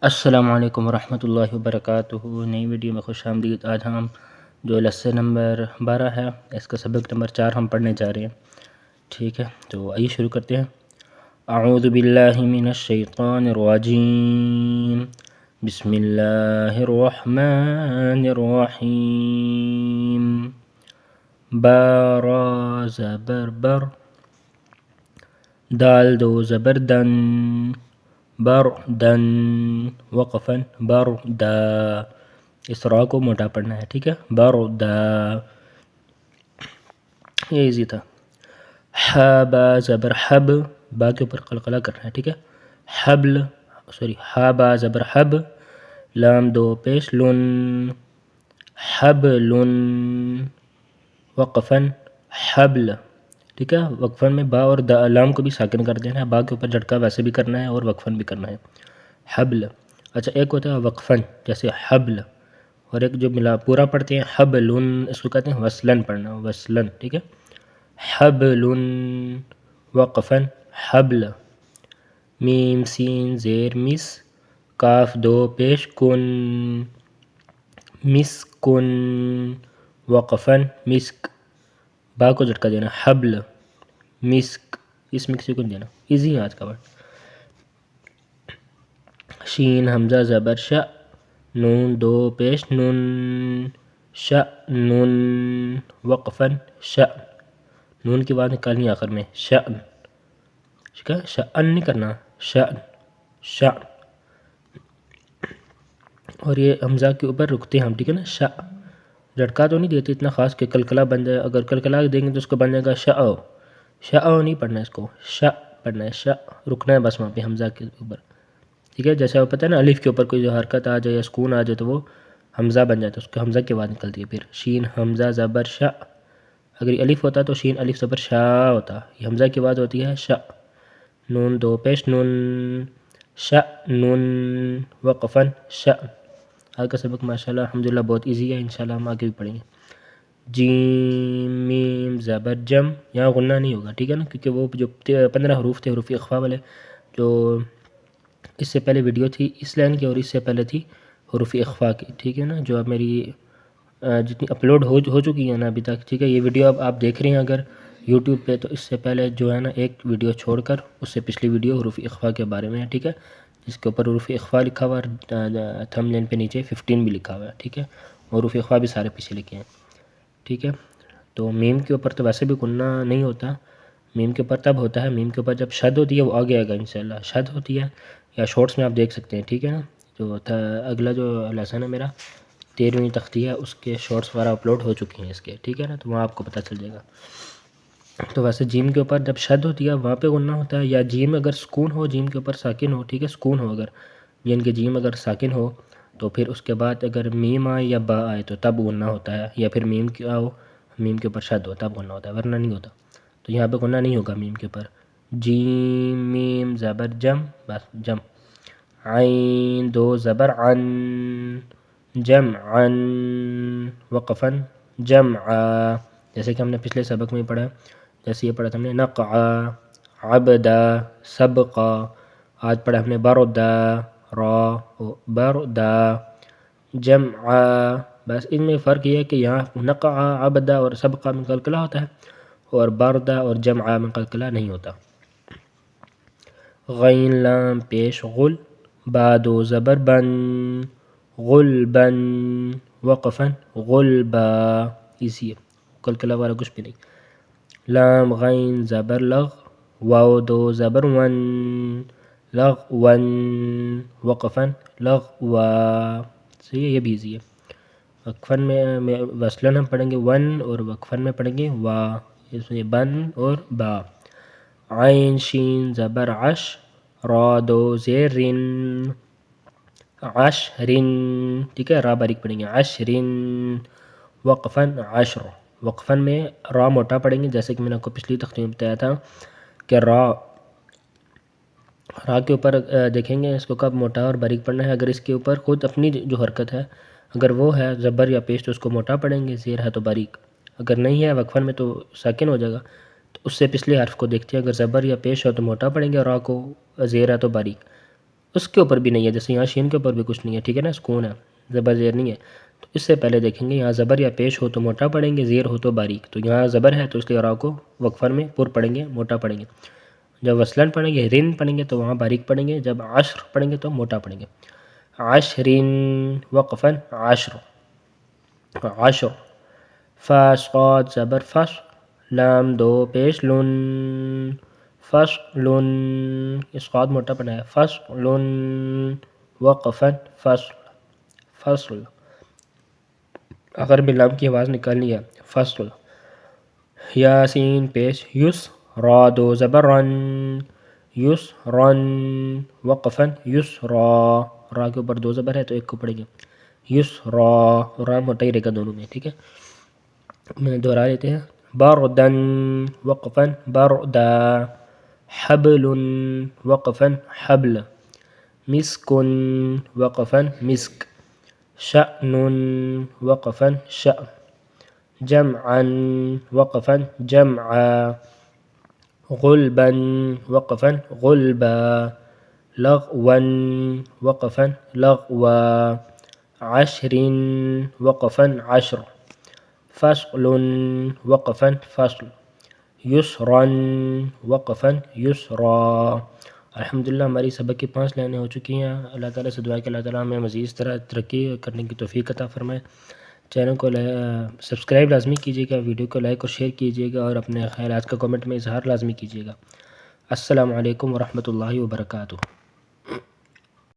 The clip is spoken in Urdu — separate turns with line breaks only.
السلام علیکم ورحمۃ اللہ وبرکاتہ۔ نئی ویڈیو میں خوش آمدید۔ آج ہم جو لیسن نمبر 12 ہے اس کا سبق نمبر 4 ہم پڑھنے جا رہے ہیں، ٹھیک ہے؟ تو آئیے شروع کرتے ہیں۔ اعوذ باللہ من الشیطان الرجیم، بسم اللہ الرحمن الرحیم۔ با زبر بر، دال دو زبر دن، بردن، وقفاً بردا، اس را کو موٹا پڑھنا ہے، ٹھیک ہے؟ بردا، یہ ایزی تھا۔ حابا زبر حب، با کے اوپر قلقلہ کرنا ہے، ٹھیک ہے؟ حبل، حابا زبر حب، لام دو پیش لن، حبلن، وقفاً حبل، ٹھیک ہے؟ وقفاً میں با اور لام کو بھی ساکن کر دینا ہے، با کے اوپر جھٹکا ویسے بھی کرنا ہے اور وقفاً بھی کرنا ہے۔ حبل، اچھا ایک ہوتا ہے وقفاً جیسے حبل، اور ایک جو ملا پورا پڑھتے ہیں حبلن، اس کو کہتے ہیں وصلاً پڑھنا، وصلاً، ٹھیک ہے؟ حبلن، وقفاً حبل، میم سین زیر مس، کاف دو پیش کن، مسکن، وقفاً مسک، با کو جھٹکا دینا، حبل، مسک، اس میں کسی کو نہیں دینا، ایزی ہے آج کا ورڈ۔ شین حمزہ زبر ش، نون دو پیش نن، شأنن، وقفاً شأن، نون کی آواز نکالنی آخر میں، شأن، ٹھیک ہے؟ شأن نہیں کرنا، شأن، شأن، اور یہ حمزہ کے اوپر رکتے ہیں ہم، ٹھیک ہے نا؟ شأ، جھٹکا تو نہیں دیتے اتنا خاص کہ کلکلا بن جائے، اگر کلکلا دیں گے تو اس کو بن جائے گا شأو، شأو نہیں پڑھنا ہے، اس کو شأ پڑھنا ہے، شأ رکنا ہے بس وہاں پہ حمزہ کے اوپر، ٹھیک ہے؟ جیسے آپ پتہ ہے نا الف کے اوپر کوئی جو حرکت آ جائے یا سکون آ جائے تو وہ حمزہ بن جاتا ہے، اس کو حمزہ کی آواز نکلتی ہے۔ پھر شین حمزہ زبر شا، اگر یہ الف ہوتا تو شین الف زبر شا ہوتا، یہ حمزہ کی آواز ہوتی ہے شا، نون دو پیش نون، شأنن، وقفاً شأن۔ آج کا سبق ماشاءاللہ الحمدللہ بہت ایزی ہے، انشاءاللہ ہم آگے بھی پڑھیں گے۔ جیم میم زبر جم، یہاں غنہ نہیں ہوگا، ٹھیک ہے نا؟ کیونکہ وہ جو 15 حروف تھے حروف اخفا والے، جو اس سے پہلے ویڈیو تھی اس لائن کی اور اس سے پہلے تھی حروف اخفا کی، ٹھیک ہے نا؟ جو اب میری جتنی اپلوڈ ہو چکی ہے نا ابھی تک، ٹھیک ہے؟ یہ ویڈیو اب آپ دیکھ رہے ہیں اگر یوٹیوب پہ، تو اس سے پہلے جو ہے نا ایک ویڈیو چھوڑ کر اس سے پچھلی ویڈیو حروف اخفا کے بارے میں ہے، ٹھیک ہے؟ جس کے اوپر حروف اخفا لکھا ہوا ہے، تھم لین پہ نیچے 15 بھی لکھا ہوا ہے، ٹھیک ہے؟ حروف اخفا بھی سارے پیچھے لکھے ہیں، ٹھیک ہے؟ تو میم کے اوپر تو ویسے بھی غنہ نہیں ہوتا، میم کے اوپر تب ہوتا ہے، میم کے اوپر جب شد ہوتی ہے وہ آگے آئے گا انشاءاللہ، شد ہوتی ہے یا شارٹس میں آپ دیکھ سکتے ہیں، ٹھیک ہے نا؟ جو اگلا جو لیسن ہے میرا 13ویں تختی ہے، اس کے شارٹس وغیرہ اپلوڈ ہو چکے ہیں اس کے، ٹھیک ہے نا؟ تو وہاں آپ کو پتہ چل جائے گا۔ تو ویسے جیم کے اوپر جب شد ہوتی ہے وہاں پہ غنہ ہوتا ہے، یا جیم اگر سکون ہو، جیم کے اوپر ساکن ہو، ٹھیک ہے؟ سکون ہو اگر، یعنی کہ جیم اگر ساکن ہو تو پھر اس کے بعد اگر میم آئے یا با آئے تو تب غنہ ہوتا ہے، یا پھر میم کیا ہو، میم کے اوپر شد ہو تب غنہ ہوتا ہے، ورنہ نہیں ہوتا۔ تو یہاں پہ غنہ نہیں ہوگا میم کے اوپر۔ جیم میم زبر جم، بس جم، عین دو زبر عن، جمعن، وقفاً جمعا، جیسے کہ ہم نے پچھلے سبق میں پڑھا، جیسے یہ پڑھا تھا ہم نے نقعا، عبدا، سبقا، آج پڑھا ہم نے بردا، را، بردا، جمعا، بس ان میں فرق یہ ہے کہ یہاں نقعا، عبدا اور سبقا میں قلقلہ ہوتا ہے، اور بردا اور جمعا میں قلقلہ نہیں ہوتا۔ غین لام پیش غل، با دو زبر بن، غلبن، وقفاً غلبا، اسی ہے، قلقلہ والا کچھ بھی نہیں۔ لام غین زبر لغ، واو دو زبر ون، لغون، وقفاً لغوا، صحیح ہے؟ یہ بھی ایزی ہے۔ وقفاً میں وصلاً ہم پڑھیں گے ون، اور وقفاً میں پڑھیں گے وا، اس میں بن اور با۔ عین شین زبر عش، را دو زیر رن، عشرن، ٹھیک ہے؟ را باریک پڑھیں گے، عشرن، وقفاً عشر، وقفاً میں را موٹا پڑھیں گے، جیسے کہ میں نے آپ کو پچھلی تختی میں بتایا تھا کہ را کے اوپر دیکھیں گے اس کو کب موٹا اور باریک پڑھنا ہے۔ اگر اس کے اوپر خود اپنی جو حرکت ہے اگر وہ ہے زبر یا پیش تو اس کو موٹا پڑھیں گے، زیر ہے تو باریک، اگر نہیں ہے وقفاً میں تو ساکن ہو جائے گا، تو اس سے پچھلے حرف کو دیکھتے ہیں، اگر زبر یا پیش ہو تو موٹا پڑھیں گے، را کو زیر ہے تو باریک۔ اس کے اوپر بھی نہیں ہے، جیسے یہاں شین کے اوپر بھی کچھ نہیں ہے، ٹھیک ہے نا، سکون ہے، زبر زیر نہیں ہے. تو اس سے پہلے دیکھیں گے یہاں زبر یا پیش ہو تو موٹا پڑھیں گے، زیر ہو تو باریک. تو یہاں زبر ہے تو اس لیے را کو وقفن میں پر پڑھیں گے، موٹا پڑھیں گے. جب وصلن پڑھیں گے، رن پڑھیں گے تو وہاں باریک پڑھیں گے. جب عشر پڑھیں گے تو موٹا پڑھیں گے. عشرین وقفن عشر، عشر. فا صاد زبر فش، لام دو پیش لن، فصلن. اسقاط موٹا پڑھنا ہے، فصلن وقفن فصل، فصل. اگر بھی لام کی آواز نکالنی ہے، فصل. یاسین پیش یس، را دو زبر رن، یس رن وقفن یس را. را کے اوپر دو زبر ہے تو ایک کو پڑھیں گے، یس را. را موٹا ہی رہے گا دونوں میں، ٹھیک ہے. میں دہرا لیتے ہیں. بردن وقفن بردا، حبل وقفن حبل، مسکن وقفن مسک، شأن وقفن شأن، جمعا وقفن جمعا، غلبا وقفا غلبا، لغوا وقفا لغوا، عشر وقفا عشر، فصل وقفا فصل، یسرا وقفا یسرا. الحمدللہ ہماری سبق کی 5 لائنیں ہو چکی ہیں. اللہ تعالیٰ سے دعا کہ اللہ تعالیٰ ہمیں مزید اس طرح ترقی کرنے کی توفیق عطا فرمائے. چینل کو سبسکرائب لازمی کیجیے گا، ویڈیو کو لائک اور شیئر کیجیے گا، اور اپنے خیالات کا کمنٹ میں اظہار لازمی کیجیے گا. السلام علیکم ورحمۃ اللہ وبرکاتہ.